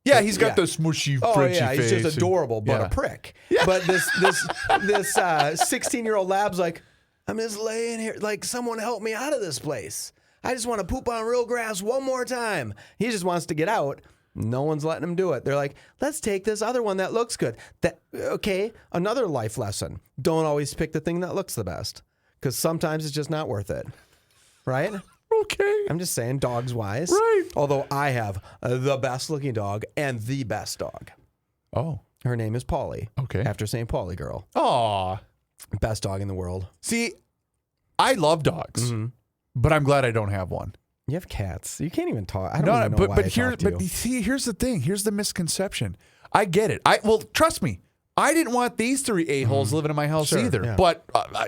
Speaker 3: Yeah, he's got the smushy, Frenchy face.
Speaker 1: He's just adorable, but a prick. Yeah. But this 16-year-old lab's like, I'm just laying here, like, someone help me out of this place. I just want to poop on real grass one more time. He just wants to get out. No one's letting him do it. They're like, let's take this other one that looks good. Okay, another life lesson. Don't always pick the thing that looks the best, because sometimes it's just not worth it. Right?
Speaker 3: Okay.
Speaker 1: I'm just saying, dogs wise.
Speaker 3: Right.
Speaker 1: Although I have the best looking dog and the best dog.
Speaker 3: Oh.
Speaker 1: Her name is Polly.
Speaker 3: Okay.
Speaker 1: After St. Pauli girl.
Speaker 3: Aw.
Speaker 1: Best dog in the world.
Speaker 3: See, I love dogs, but I'm glad I don't have one.
Speaker 1: You have cats. You can't even talk. I don't even know why I talk to you.
Speaker 3: See, here's the thing. Here's the misconception. I get it. Well, trust me. I didn't want these three a-holes living in my house either.
Speaker 1: Yeah.
Speaker 3: But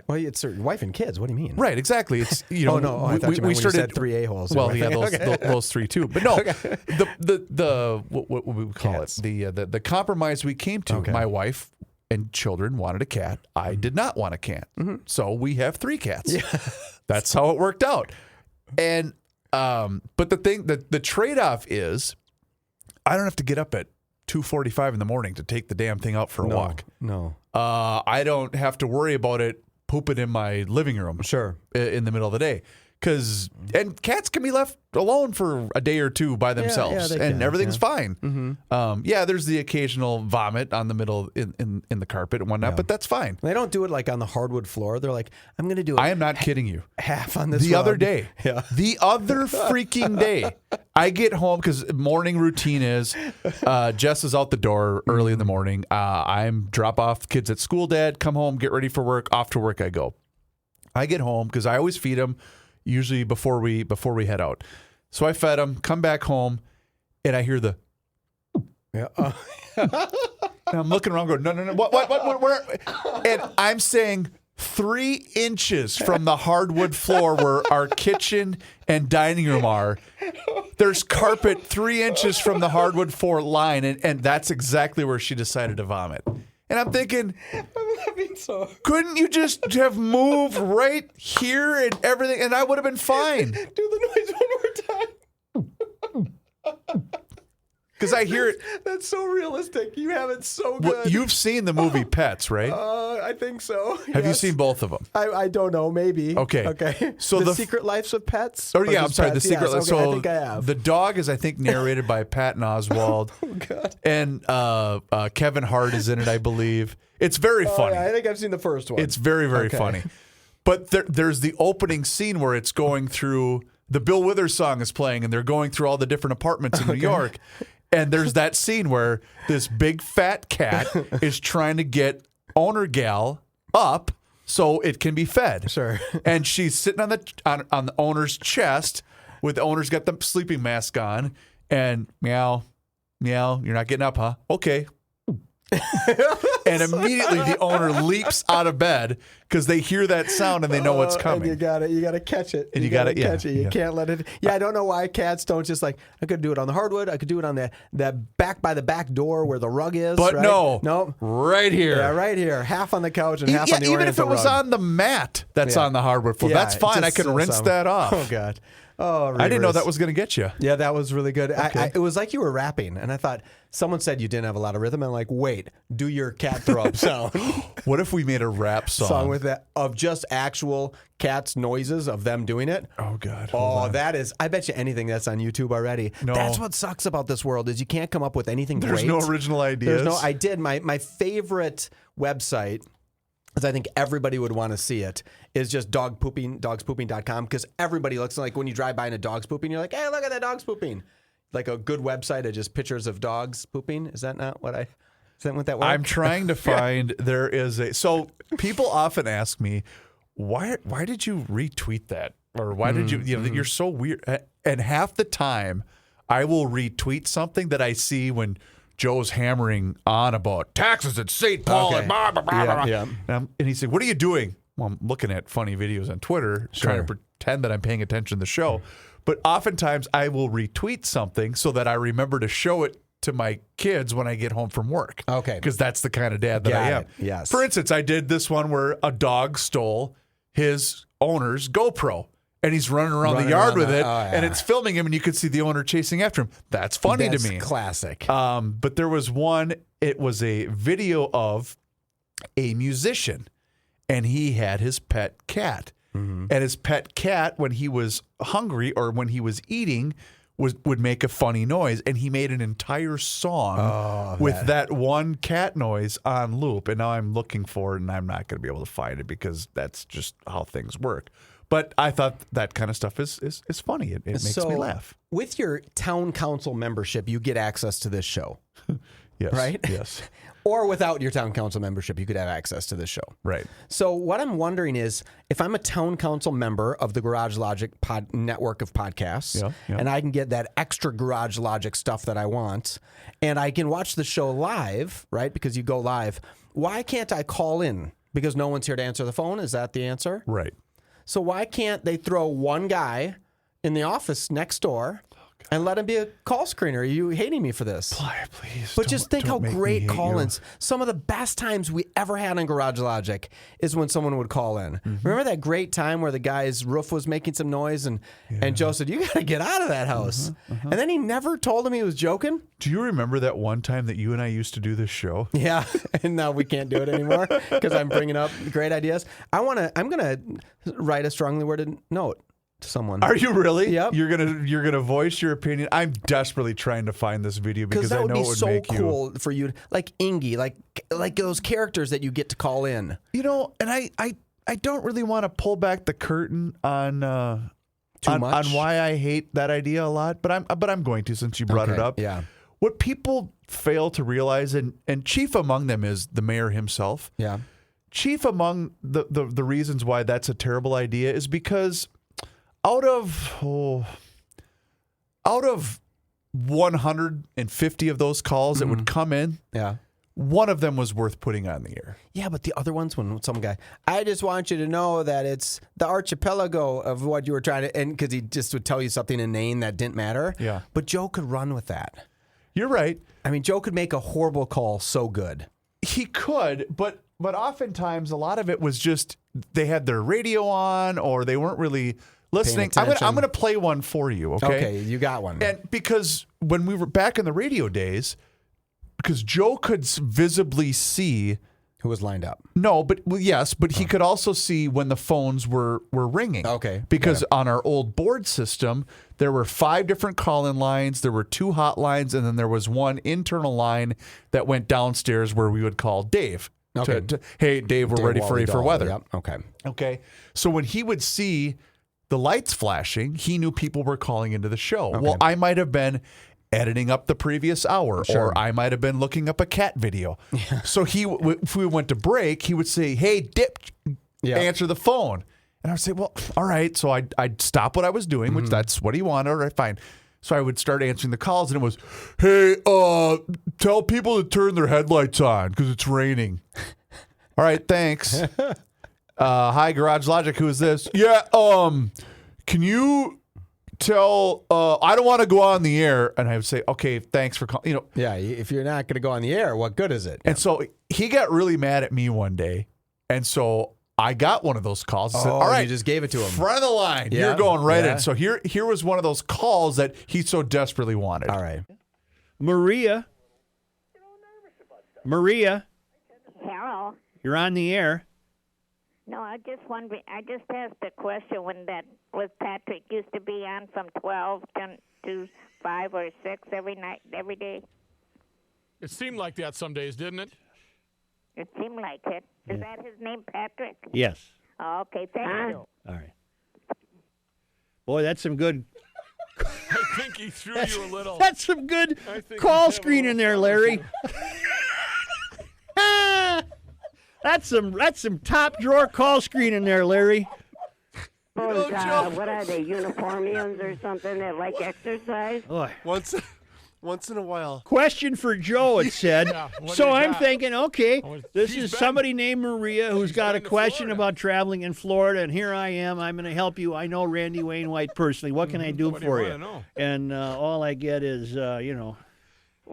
Speaker 1: well, it's your wife and kids. What do you mean?
Speaker 3: Right, exactly. It's
Speaker 1: I thought you said three a-holes.
Speaker 3: Well, yeah, those three too. But no, the what would we call
Speaker 1: Cats.
Speaker 3: it? The compromise we came to. My wife and children wanted a cat. I did not want a cat, so we have 3 cats. Yeah. That's how it worked out. And but the trade-off is, I don't have to get up at 2:45 in the morning to take the damn thing out for a walk.
Speaker 1: No.
Speaker 3: I don't have to worry about it pooping in my living room.
Speaker 1: Sure.
Speaker 3: In the middle of the day. And cats can be left alone for a day or two by themselves, and everything's fine. There's the occasional vomit on the middle in the carpet and whatnot, but that's fine.
Speaker 1: They don't do it like on the hardwood floor. They're like, I'm going to do it.
Speaker 3: I am not kidding you.
Speaker 1: Half on this
Speaker 3: The
Speaker 1: rug.
Speaker 3: other day, the other freaking day, I get home because morning routine is Jess is out the door early in the morning. I'm drop off kids at school, dad, come home, get ready for work, off to work I go. I get home because I always feed them. Usually before we head out. So I fed him, come back home, and I hear the and I'm looking around going, no, what, where? And I'm saying 3 inches from the hardwood floor where our kitchen and dining room are, there's carpet 3 inches from the hardwood floor line, and that's exactly where she decided to vomit. And I'm thinking, couldn't you just have moved right here and everything, and I would have been fine?
Speaker 1: Do the noise one more time.
Speaker 3: Because I hear it.
Speaker 1: That's so realistic. You have it so good.
Speaker 3: Well, you've seen the movie Pets, right?
Speaker 1: I think so.
Speaker 3: Have you seen both of them?
Speaker 1: I don't know. Maybe.
Speaker 3: Okay.
Speaker 1: So the Secret Lives of Pets?
Speaker 3: Oh, yeah, I'm sorry.
Speaker 1: Pets?
Speaker 3: The Secret Lives.
Speaker 1: Okay,
Speaker 3: So
Speaker 1: I think I have.
Speaker 3: the dog is, I think, narrated by Patton Oswalt.
Speaker 1: Oh, God.
Speaker 3: And Kevin Hart is in it, I believe. It's very funny.
Speaker 1: Yeah, I think I've seen the first one.
Speaker 3: It's very, very funny. But there's the opening scene where it's going through, the Bill Withers song is playing, and they're going through all the different apartments in New York. And there's that scene where this big fat cat is trying to get owner gal up so it can be fed.
Speaker 1: Sure.
Speaker 3: And she's sitting on the owner's chest with the owner's got the sleeping mask on, and meow, you're not getting up, huh? Okay. And immediately the owner leaps out of bed because they hear that sound and they know what's coming.
Speaker 1: And you got to catch it.
Speaker 3: And you got to
Speaker 1: catch it. You can't let it. Yeah, I don't know why cats don't just like, I could do it on the hardwood. I could do it on that back by the back door where the rug is.
Speaker 3: But
Speaker 1: right?
Speaker 3: no, right here.
Speaker 1: Yeah, right here. Half on the couch and half on the
Speaker 3: even if it was
Speaker 1: rug.
Speaker 3: on the mat that's on the hardwood floor, that's fine. I can rinse that off.
Speaker 1: Oh, God. Oh,
Speaker 3: I didn't know that was going to get you.
Speaker 1: Yeah, that was really good.
Speaker 3: Okay.
Speaker 1: It was like you were rapping, and I thought someone said you didn't have a lot of rhythm. I'm like, wait, do your cat throw up sound.
Speaker 3: What if we made a rap song
Speaker 1: with that of just actual cats' noises of them doing it?
Speaker 3: Oh, God.
Speaker 1: That is. I bet you anything that's on YouTube already.
Speaker 3: No.
Speaker 1: That's what sucks about this world is you can't come up with anything
Speaker 3: There's
Speaker 1: great.
Speaker 3: no original ideas.
Speaker 1: I did my favorite website. because I think everybody would want to see it, is just dogspooping.com, because everybody looks like when you drive by and a dog's pooping, you're like, hey, look at that dog's pooping. Like a good website of just pictures of dogs pooping. Is that not what is that what that was?
Speaker 3: I'm trying to find, there is so people often ask me, why did you retweet that? Or why did you know, you're so weird. And half the time I will retweet something that I see when Joe's hammering on about taxes at St. Paul.
Speaker 1: Okay.
Speaker 3: And blah, blah, blah, blah.
Speaker 1: Yeah.
Speaker 3: And he said, what are you doing? Well, I'm looking at funny videos on Twitter, trying to pretend that I'm paying attention to the show. But oftentimes I will retweet something so that I remember to show it to my kids when I get home from work.
Speaker 1: Okay.
Speaker 3: Because that's the kind of dad that I am.
Speaker 1: Yes.
Speaker 3: For instance, I did this one where a dog stole his owner's GoPro. And he's running around the yard with it, and it's filming him, and you could see the owner chasing after him. That's funny to me.
Speaker 1: Classic.
Speaker 3: But there was one, it was a video of a musician, and he had his pet cat. And his pet cat, when he was hungry or when he was eating, would make a funny noise. And he made an entire song with that one cat noise on loop. And now I'm looking for it, and I'm not going to be able to find it because that's just how things work. But I thought that kind of stuff is funny. It makes me laugh.
Speaker 1: With your town council membership, you get access to this show.
Speaker 3: Yes.
Speaker 1: Right?
Speaker 3: Yes.
Speaker 1: Or without your town council membership, you could have access to this show.
Speaker 3: Right.
Speaker 1: So what I'm wondering is, if I'm a town council member of the Garage Logic network of podcasts, and I can get that extra Garage Logic stuff that I want, and I can watch the show live, right? Because you go live. Why can't I call in? Because no one's here to answer the phone? Is that the answer?
Speaker 3: Right.
Speaker 1: So why can't they throw one guy in the office next door and let him be a call screener? Are you hating me for this?
Speaker 3: Please.
Speaker 1: But just think how great call-ins. Some of the best times we ever had on Garage Logic is when someone would call in. Remember that great time where the guy's roof was making some noise and Joe said, you got to get out of that house. And then he never told him he was joking.
Speaker 3: Do you remember that one time that you and I used to do this show?
Speaker 1: Yeah, and now we can't do it anymore because I'm bringing up great ideas. I'm going to write a strongly worded note to someone.
Speaker 3: Are you really?
Speaker 1: Yep.
Speaker 3: You're gonna voice your opinion. I'm desperately trying to find this video because I know it would
Speaker 1: so
Speaker 3: make
Speaker 1: cool for you, like Ingy, like those characters that you get to call in.
Speaker 3: You know, and I don't really want to pull back the curtain on on why I hate that idea a lot, but I'm going to, since you brought it up.
Speaker 1: Yeah.
Speaker 3: What people fail to realize, and chief among them is the mayor himself.
Speaker 1: Yeah.
Speaker 3: Chief among the reasons why that's a terrible idea is because out of 150 of those calls that would come in, one of them was worth putting on the air.
Speaker 1: Yeah, but the other ones, when some guy, I just want you to know that it's the archipelago of what you were trying to, and because he just would tell you something inane that didn't matter.
Speaker 3: Yeah.
Speaker 1: But Joe could run with that.
Speaker 3: You're right.
Speaker 1: I mean, Joe could make a horrible call so good.
Speaker 3: He could, but oftentimes a lot of it was just they had their radio on or they weren't really listening. I'm going to play one for you, okay?
Speaker 1: Okay, you got one.
Speaker 3: And because when we were back in the radio days, because Joe could visibly see
Speaker 1: who was lined up.
Speaker 3: No, but yes, but he could also see when the phones were ringing.
Speaker 1: Okay.
Speaker 3: Because on our old board system, there were 5 different call-in lines, there were 2 hotlines, and then there was one internal line that went downstairs where we would call Dave.
Speaker 1: Okay.
Speaker 3: Hey, Dave, we're ready for you for weather.
Speaker 1: Yep. Okay.
Speaker 3: Okay. So when he would see the lights flashing, he knew people were calling into the show.
Speaker 1: Okay.
Speaker 3: Well, I might have been editing up the previous hour, or I might have been looking up a cat video. Yeah. So if we went to break, he would say, "Hey, Dip, answer the phone." And I would say, "Well, all right." So I'd stop what I was doing, which that's what he wanted. All right, fine. So I would start answering the calls, and it was, "Hey, tell people to turn their headlights on because it's raining." All right, thanks. Hi, Garage Logic. Who is this? Yeah. Can you tell? I don't want to go on the air. And I would say, okay, thanks for calling.
Speaker 1: Yeah. If you're not going to go on the air, what good is it?
Speaker 3: And so he got really mad at me one day, and so I got one of those calls. I said, all right,
Speaker 1: you just gave it to him.
Speaker 3: Front of the line.
Speaker 1: Yeah.
Speaker 3: You're going right in. So here was one of those calls that he so desperately wanted.
Speaker 1: All right.
Speaker 4: Maria.
Speaker 5: Hello.
Speaker 4: You're on the air.
Speaker 5: No, I just asked a question when that with Patrick used to be on from 12 to 5 or 6 every night, every day.
Speaker 6: It seemed like that some days, didn't it?
Speaker 5: It seemed like it. Is that his name, Patrick?
Speaker 4: Yes.
Speaker 5: Oh, okay, thank you.
Speaker 4: All right. Boy, that's some good.
Speaker 6: I think he threw you a little.
Speaker 4: That's some good
Speaker 6: think
Speaker 4: call
Speaker 6: he's having
Speaker 4: screen
Speaker 6: a
Speaker 4: in there,
Speaker 6: little
Speaker 4: Larry. That's some top drawer call screen in there, Larry.
Speaker 7: What are they, uniformians or something that like exercise?
Speaker 4: Boy.
Speaker 6: Once in a while.
Speaker 4: Question for Joe, it said.
Speaker 6: what do
Speaker 4: So
Speaker 6: you
Speaker 4: I'm
Speaker 6: got?
Speaker 4: thinking, okay, this
Speaker 6: She's
Speaker 4: is
Speaker 6: been-
Speaker 4: somebody named Maria who's got a
Speaker 6: been to
Speaker 4: question
Speaker 6: Florida.
Speaker 4: about traveling in Florida, and here I am. I'm going to help you. I know Randy Wainwright personally. What can I do
Speaker 6: What do you
Speaker 4: for
Speaker 6: wanna know?
Speaker 4: And all I get is,
Speaker 7: Well,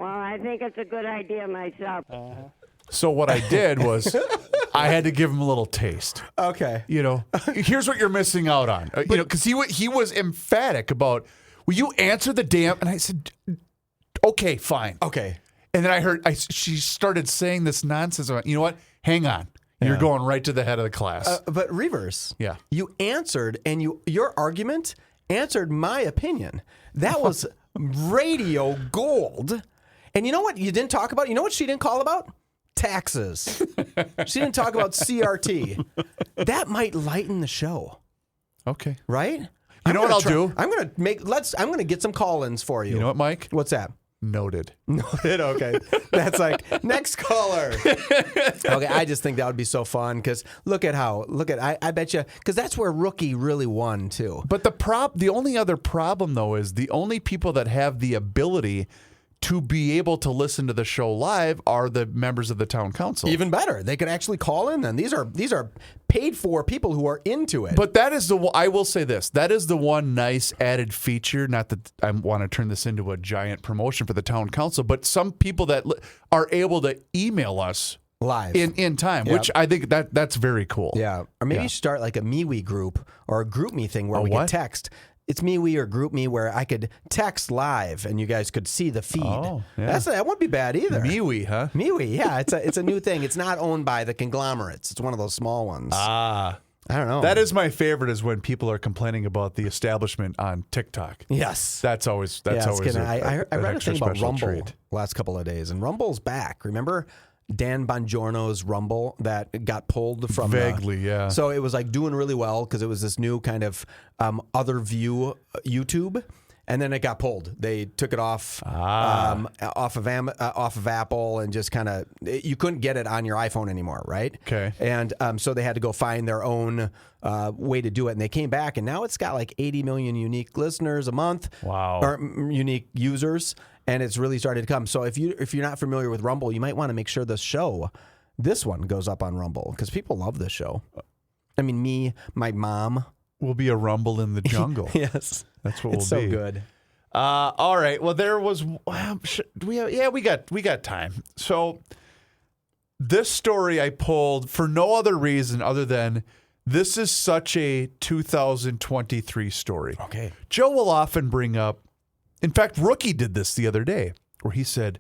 Speaker 7: I think it's a good idea myself.
Speaker 3: So what I did was I had to give him a little taste.
Speaker 1: Okay.
Speaker 3: You know, here's what you're missing out on. You know, because he was emphatic about, will you answer the damn? And I said, okay, fine.
Speaker 1: Okay.
Speaker 3: And then I heard she started saying this nonsense. About, you know what? Hang on. You're going right to the head of the class.
Speaker 1: But Reavers,
Speaker 3: Yeah.
Speaker 1: you answered, and your argument answered my opinion. That was radio gold. And you know what you didn't talk about? You know what she didn't call about? Taxes. She didn't talk about CRT. That might lighten the show,
Speaker 3: Okay.
Speaker 1: right?
Speaker 3: You know what I'll do?
Speaker 1: I'm gonna get some call-ins for you.
Speaker 3: You know what, Mike?
Speaker 1: What's that?
Speaker 3: Noted.
Speaker 1: Okay. That's like, next caller. Okay, I just think that would be so fun because I bet you, because that's where Rookie really won too.
Speaker 3: But the only other problem though is the only people that have the ability to be able to listen to the show live are the members of the town council.
Speaker 1: Even better, they could actually call in then. These are paid for people who are into it.
Speaker 3: But that is I will say this, that is the one nice added feature, not that I want to turn this into a giant promotion for the town council, but some people that are able to email us
Speaker 1: live
Speaker 3: in time,
Speaker 1: Yep.
Speaker 3: which I think that's very cool.
Speaker 1: Yeah. Or maybe you start like a MeWe group or a GroupMe thing where
Speaker 3: A
Speaker 1: we
Speaker 3: what?
Speaker 1: get text. It's MeWe or GroupMe where I could text live and you guys could see the feed.
Speaker 3: Oh, yeah.
Speaker 1: That wouldn't be bad either.
Speaker 3: MeWe, huh?
Speaker 1: MeWe, yeah. It's a new thing. It's not owned by the conglomerates. It's one of those small ones. I don't know.
Speaker 3: That is my favorite, is when people are complaining about the establishment on TikTok.
Speaker 1: Yes.
Speaker 3: That's always
Speaker 1: Yeah, it's
Speaker 3: always
Speaker 1: gonna- I
Speaker 3: an
Speaker 1: read a
Speaker 3: extra
Speaker 1: thing about
Speaker 3: special
Speaker 1: Rumble
Speaker 3: treat.
Speaker 1: last couple of days, and Rumble's back. Remember Dan Bongiorno's Rumble that got pulled from
Speaker 3: Vaguely, yeah.
Speaker 1: So it was like doing really well because it was this new kind of other view YouTube, and then it got pulled. They took it off off of Apple, and just kind of you couldn't get it on your iPhone anymore, right?
Speaker 3: Okay.
Speaker 1: And so they had to go find their own way to do it, and they came back, and now it's got like 80 million unique listeners a month.
Speaker 3: Wow.
Speaker 1: Or unique users, and it's really started to come. So if you're not familiar with Rumble, you might want to make sure this one goes up on Rumble because people love this show. I mean, me, my mom.
Speaker 3: Will be a rumble in the jungle.
Speaker 1: Yes,
Speaker 3: That's what
Speaker 1: it's
Speaker 3: we'll
Speaker 1: so
Speaker 3: be.
Speaker 1: good.
Speaker 3: All right. Well, there was. We got time. So this story I pulled for no other reason other than this is such a 2023 story.
Speaker 1: Okay.
Speaker 3: Joe will often bring up. In fact, Rookie did this the other day, where he said,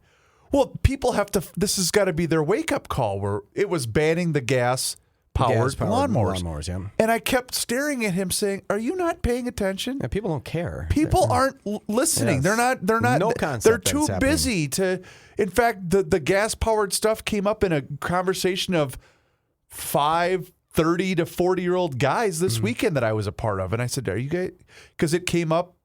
Speaker 3: "Well, people have to. This has got to be their wake up call." Where it was banning the gas-powered lawnmowers.
Speaker 1: Yeah.
Speaker 3: And I kept staring at him, saying, "Are you not paying attention?"
Speaker 1: Yeah, people don't care.
Speaker 3: People aren't listening.
Speaker 1: Yes.
Speaker 3: They're not.
Speaker 1: No concept
Speaker 3: They're
Speaker 1: that
Speaker 3: too
Speaker 1: it's happening.
Speaker 3: busy to. In fact, the gas powered stuff came up in a conversation of 30 to 40-year-old guys this weekend that I was a part of, and I said, "Are you guys?" Because it came up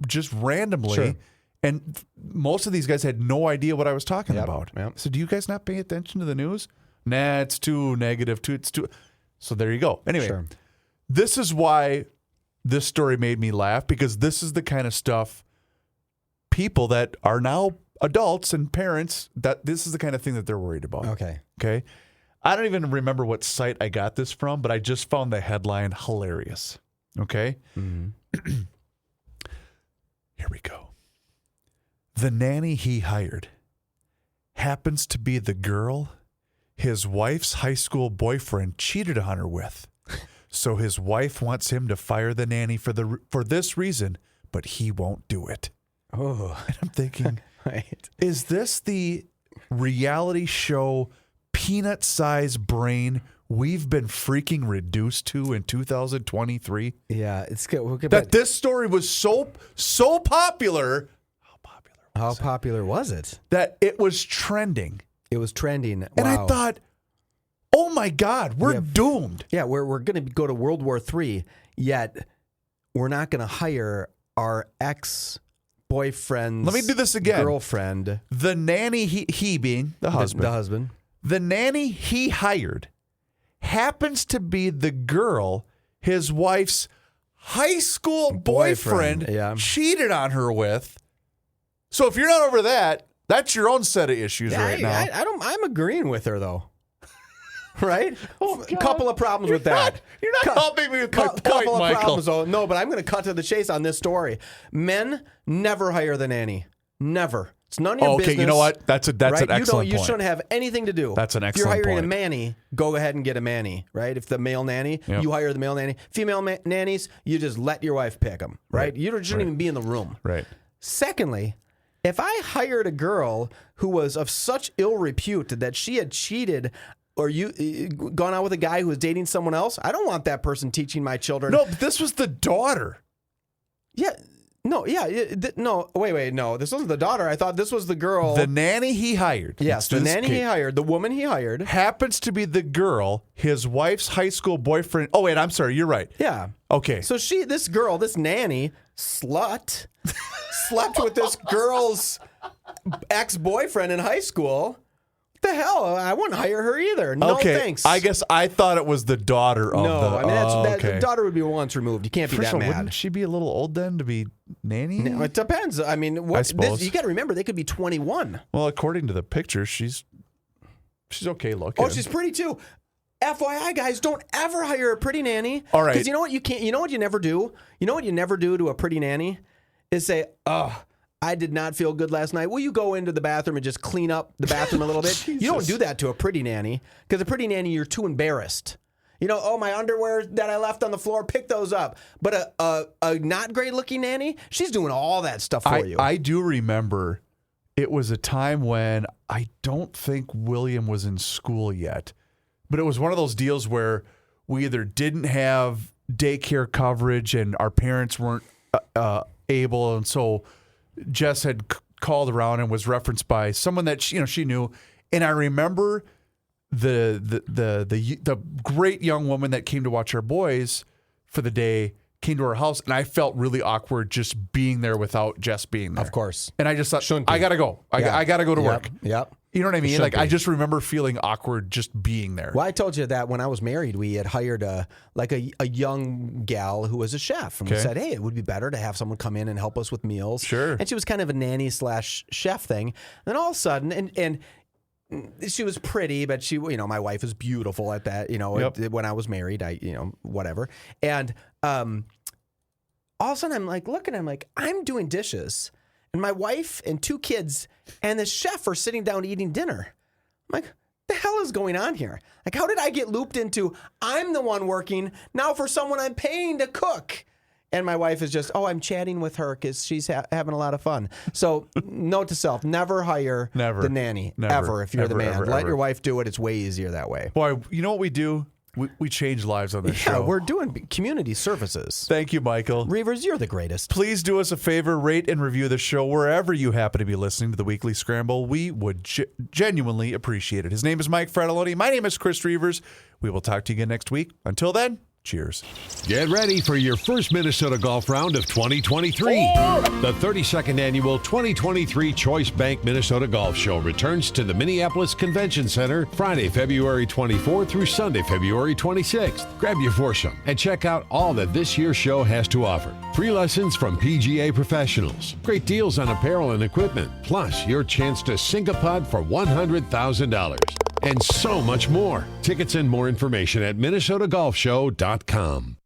Speaker 3: just randomly.
Speaker 1: Sure.
Speaker 3: And most of these guys had no idea what I was talking
Speaker 1: Yep,
Speaker 3: about.
Speaker 1: yep.
Speaker 3: So, do you guys not pay attention to the news? Nah, it's too negative. It's too. So there you go. Anyway,
Speaker 1: Sure.
Speaker 3: this is why this story made me laugh, because this is the kind of stuff people that are now adults and parents, that this is the kind of thing that they're worried about.
Speaker 1: Okay.
Speaker 3: Okay. I don't even remember what site I got this from, but I just found the headline hilarious. Okay. Here we go. The nanny he hired happens to be the girl his wife's high school boyfriend cheated on her with. So his wife wants him to fire the nanny for this reason, but he won't do it.
Speaker 1: Oh,
Speaker 3: And I'm thinking,
Speaker 1: right.
Speaker 3: is this the reality show peanut-sized brain we've been freaking reduced to in 2023?
Speaker 1: Yeah, it's good. We'll get
Speaker 3: That
Speaker 1: back-
Speaker 3: this story was so popular.
Speaker 1: How popular was it?
Speaker 3: That it was trending.
Speaker 1: It was trending.
Speaker 3: And I
Speaker 1: Wow.
Speaker 3: thought, Oh my God, we're doomed.
Speaker 1: Yeah, we're going to go to World War III, yet we're not going to hire our ex-boyfriend's
Speaker 3: Let me do this again.
Speaker 1: girlfriend.
Speaker 3: The nanny, he being the husband.
Speaker 1: The husband.
Speaker 3: The nanny he hired happens to be the girl his wife's high school boyfriend cheated on her with. So if you're not over that, that's your own set of issues right now.
Speaker 1: I'm agreeing with her though. Right? A couple of problems with that.
Speaker 3: You're not helping me with my point,
Speaker 1: couple of
Speaker 3: Michael.
Speaker 1: problems though. No, but I'm going to cut to the chase on this story. Men never hire the nanny. Never. It's none of your business.
Speaker 3: Okay, you know what? That's an excellent point.
Speaker 1: You shouldn't have anything to do.
Speaker 3: That's an excellent point.
Speaker 1: If you're hiring a manny, go ahead and get a manny, right? If the male nanny, you hire the male nanny. Female nannies, you just let your wife pick them, right? You shouldn't even be in the room.
Speaker 3: Right.
Speaker 1: Secondly, if I hired a girl who was of such ill repute that she had cheated or gone out with a guy who was dating someone else, I don't want that person teaching my children.
Speaker 3: No, but this was the daughter.
Speaker 1: Yeah. No, wait, no. This wasn't the daughter. I thought this was the girl.
Speaker 3: The nanny he hired.
Speaker 1: Yes, the nanny he hired, the woman he hired.
Speaker 3: Happens to be the girl his wife's high school boyfriend. Oh, wait, I'm sorry. You're right.
Speaker 1: Yeah.
Speaker 3: Okay.
Speaker 1: So this nanny, slut, slept with this girl's ex-boyfriend in high school. What the hell? I wouldn't hire her either. No thanks.
Speaker 3: I guess I thought it was the daughter of
Speaker 1: the daughter would be once removed. You can't be that mad.
Speaker 3: Wouldn't she be a little old then to be nanny?
Speaker 1: No, it depends. I mean,
Speaker 3: I suppose.
Speaker 1: You got to remember they could be 21.
Speaker 3: Well, according to the picture, she's okay looking.
Speaker 1: Oh, she's pretty too. FYI, guys, don't ever hire a pretty nanny.
Speaker 3: All right.
Speaker 1: Because you know what you can't. You know what you never do. You know what you never do to a pretty nanny is say, I did not feel good last night. Will you go into the bathroom and just clean up the bathroom a little bit? You don't do that to a pretty nanny because a pretty nanny, you're too embarrassed. You know, my underwear that I left on the floor, pick those up. But a not great looking nanny, she's doing all that stuff for you.
Speaker 3: I do remember it was a time when I don't think William was in school yet, but it was one of those deals where we either didn't have daycare coverage and our parents weren't able, and so Jess had called around and was referenced by someone that she knew, and I remember the great young woman that came to watch our boys for the day came to our house, and I felt really awkward just being there without Jess being there.
Speaker 1: Of course,
Speaker 3: and I just thought I gotta go. I gotta go to work.
Speaker 1: Yep.
Speaker 3: You know what I mean? Like I just remember feeling awkward just being there.
Speaker 1: Well, I told you that when I was married, we had hired a young gal who was a chef, and we said, hey, it would be better to have someone come in and help us with meals.
Speaker 3: Sure.
Speaker 1: And she was kind of a nanny / chef thing. And then all of a sudden, and she was pretty, but she, my wife is beautiful at that. When I was married, whatever. And all of a sudden, I'm like looking, I'm doing dishes. And my wife and 2 kids and the chef are sitting down eating dinner. I'm like, the hell is going on here? Like, how did I get looped into, I'm the one working now for someone I'm paying to cook? And my wife is just, I'm chatting with her because she's having a lot of fun. So note to self, never hire the nanny, ever, if you're the man. Let your wife do it. It's way easier that way.
Speaker 3: Boy, you know what we do? We change lives on this show.
Speaker 1: Yeah, we're doing community services.
Speaker 3: Thank you, Michael.
Speaker 1: Reavers, you're the greatest.
Speaker 3: Please do us a favor, rate and review the show wherever you happen to be listening to the Weekly Scramble. We would genuinely appreciate it. His name is Mike Fratelloni. My name is Chris Reavers. We will talk to you again next week. Until then, cheers.
Speaker 8: Get ready for your first Minnesota golf round of 2023. The 32nd annual 2023 Choice Bank Minnesota Golf Show returns to the Minneapolis Convention Center Friday, February 24th through Sunday, February 26th. Grab your foursome and check out all that this year's show has to offer. Free lessons from PGA professionals, great deals on apparel and equipment, plus your chance to sink a putt for $100,000. And so much more. Tickets and more information at minnesotagolfshow.com.